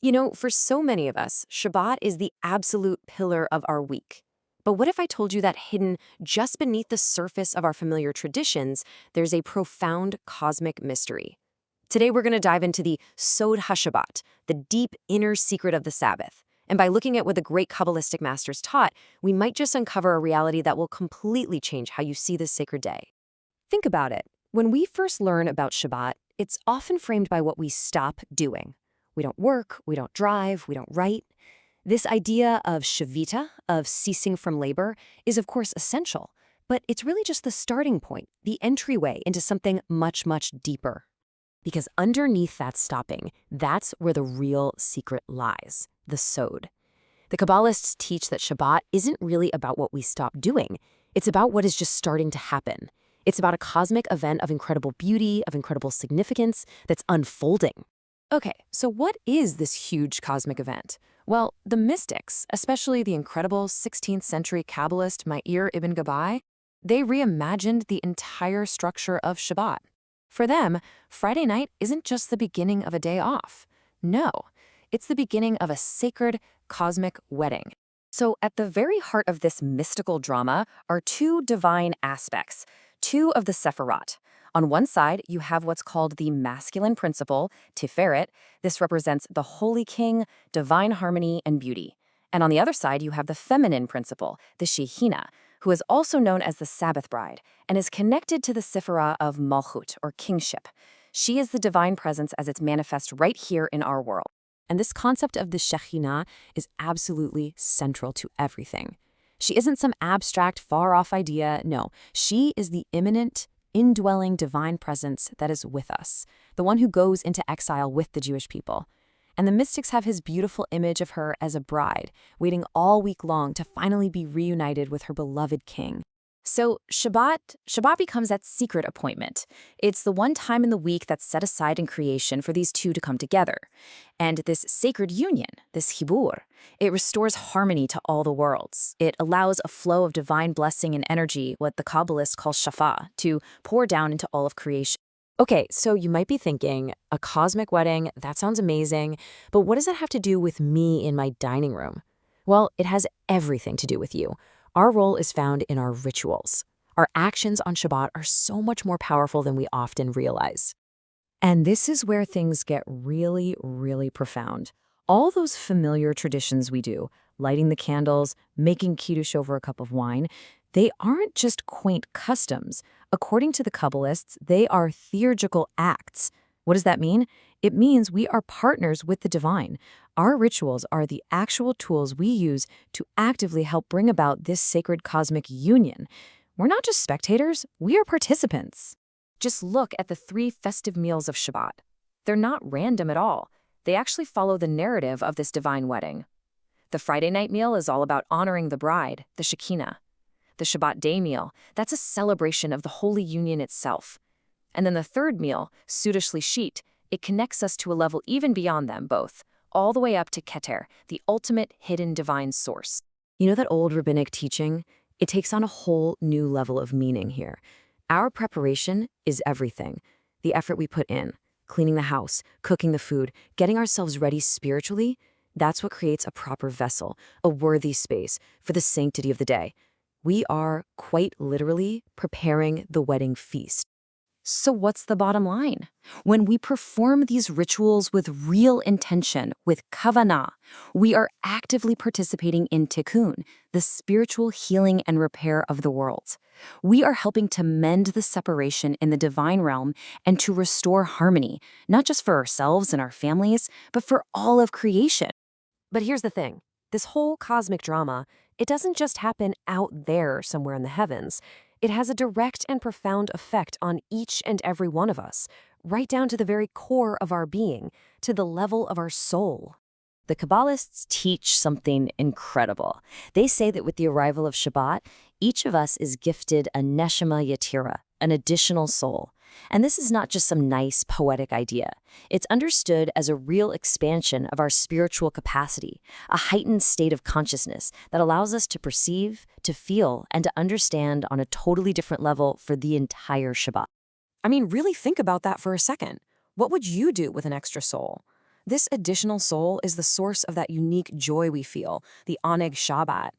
You know, for so many of us, Shabbat is the absolute pillar of our week. But what if I told you that hidden just beneath the surface of our familiar traditions, there's a profound cosmic mystery? Today, we're going to dive into the Sod Ha-Shabbat, the deep inner secret of the Sabbath. And by looking at what the great Kabbalistic masters taught, we might just uncover a reality that will completely change how you see this sacred day. Think about it. When we first learn about Shabbat, it's often framed by what we stop doing. We don't work, we don't drive, we don't write. This idea of shavita, of ceasing from labor, is of course essential, but it's really just the starting point, the entryway into something much, much deeper. Because underneath that stopping, that's where the real secret lies, the sod. The Kabbalists teach that Shabbat isn't really about what we stop doing. It's about what is just starting to happen. It's about a cosmic event of incredible beauty, of incredible significance that's unfolding. Okay, so what is this huge cosmic event? Well, the mystics, especially the incredible 16th century Kabbalist Meir ibn Gabbai, they reimagined the entire structure of Shabbat. For them, Friday night isn't just the beginning of a day off. No, it's the beginning of a sacred cosmic wedding. So at the very heart of this mystical drama are two divine aspects, two of the Sephirot. On one side, you have what's called the masculine principle, Tiferet. This represents the holy king, divine harmony, and beauty. And on the other side, you have the feminine principle, the Shekhinah, who is also known as the Sabbath bride, and is connected to the Sephirah of Malchut, or kingship. She is the divine presence as it's manifest right here in our world. And this concept of the Shekhinah is absolutely central to everything. She isn't some abstract, far-off idea. No, she is the immanent, indwelling divine presence that is with us, the one who goes into exile with the Jewish people. And the mystics have his beautiful image of her as a bride, waiting all week long to finally be reunited with her beloved king. So Shabbat becomes that secret appointment. It's the one time in the week that's set aside in creation for these two to come together. And this sacred union, this hibur, it restores harmony to all the worlds. It allows a flow of divine blessing and energy, what the Kabbalists call shafa, to pour down into all of creation. Okay, so you might be thinking, a cosmic wedding, that sounds amazing, but what does that have to do with me in my dining room? Well, it has everything to do with you. Our role is found in our rituals. Our actions on Shabbat are so much more powerful than we often realize. And this is where things get really, really profound. All those familiar traditions we do, lighting the candles, making kiddush over a cup of wine, they aren't just quaint customs. According to the Kabbalists, they are theurgical acts. What does that mean? It means we are partners with the divine. Our rituals are the actual tools we use to actively help bring about this sacred cosmic union. We're not just spectators, we are participants. Just look at the 3 festive meals of Shabbat. They're not random at all. They actually follow the narrative of this divine wedding. The Friday night meal is all about honoring the bride, the Shekinah. The Shabbat day meal, that's a celebration of the holy union itself. And then the third meal, Suda Shlishit, it connects us to a level even beyond them both, all the way up to Keter, the ultimate hidden divine source. You know that old rabbinic teaching? It takes on a whole new level of meaning here. Our preparation is everything. The effort we put in, cleaning the house, cooking the food, getting ourselves ready spiritually, that's what creates a proper vessel, a worthy space for the sanctity of the day. We are, quite literally, preparing the wedding feast. So what's the bottom line? When we perform these rituals with real intention, with kavanah, we are actively participating in tikkun, the spiritual healing and repair of the world. We are helping to mend the separation in the divine realm and to restore harmony, not just for ourselves and our families, but for all of creation. But here's the thing. This whole cosmic drama, it doesn't just happen out there somewhere in the heavens. It has a direct and profound effect on each and every one of us, right down to the very core of our being, to the level of our soul. The Kabbalists teach something incredible. They say that with the arrival of Shabbat, each of us is gifted a neshama yatira, an additional soul. And this is not just some nice poetic idea. It's understood as a real expansion of our spiritual capacity, a heightened state of consciousness that allows us to perceive, to feel, and to understand on a totally different level for the entire Shabbat. I mean, really think about that for a second. What would you do with an extra soul? This additional soul is the source of that unique joy we feel, the oneg Shabbat.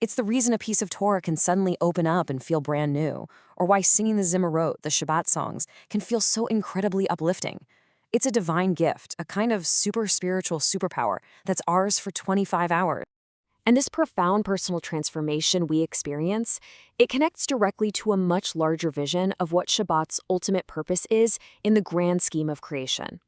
It's the reason a piece of Torah can suddenly open up and feel brand new, or why singing the Zimmerot, the Shabbat songs, can feel so incredibly uplifting. It's a divine gift, a kind of super spiritual superpower that's ours for 25 hours. And this profound personal transformation we experience, it connects directly to a much larger vision of what Shabbat's ultimate purpose is in the grand scheme of creation.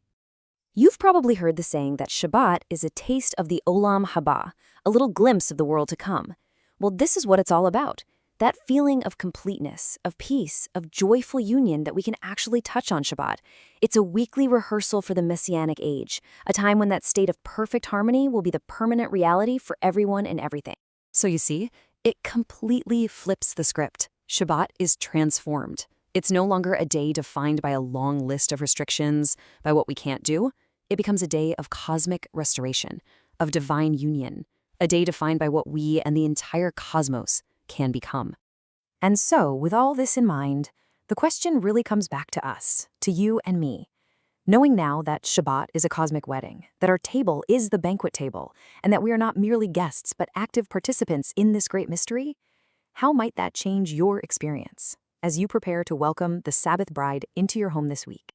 You've probably heard the saying that Shabbat is a taste of the Olam Haba, a little glimpse of the world to come. Well, this is what it's all about. That feeling of completeness, of peace, of joyful union that we can actually touch on Shabbat. It's a weekly rehearsal for the Messianic age, a time when that state of perfect harmony will be the permanent reality for everyone and everything. So you see, it completely flips the script. Shabbat is transformed. It's no longer a day defined by a long list of restrictions, by what we can't do. It becomes a day of cosmic restoration, of divine union, a day defined by what we and the entire cosmos can become. And so, with all this in mind, the question really comes back to us, to you and me. Knowing now that Shabbat is a cosmic wedding, that our table is the banquet table, and that we are not merely guests but active participants in this great mystery, how might that change your experience as you prepare to welcome the Sabbath bride into your home this week?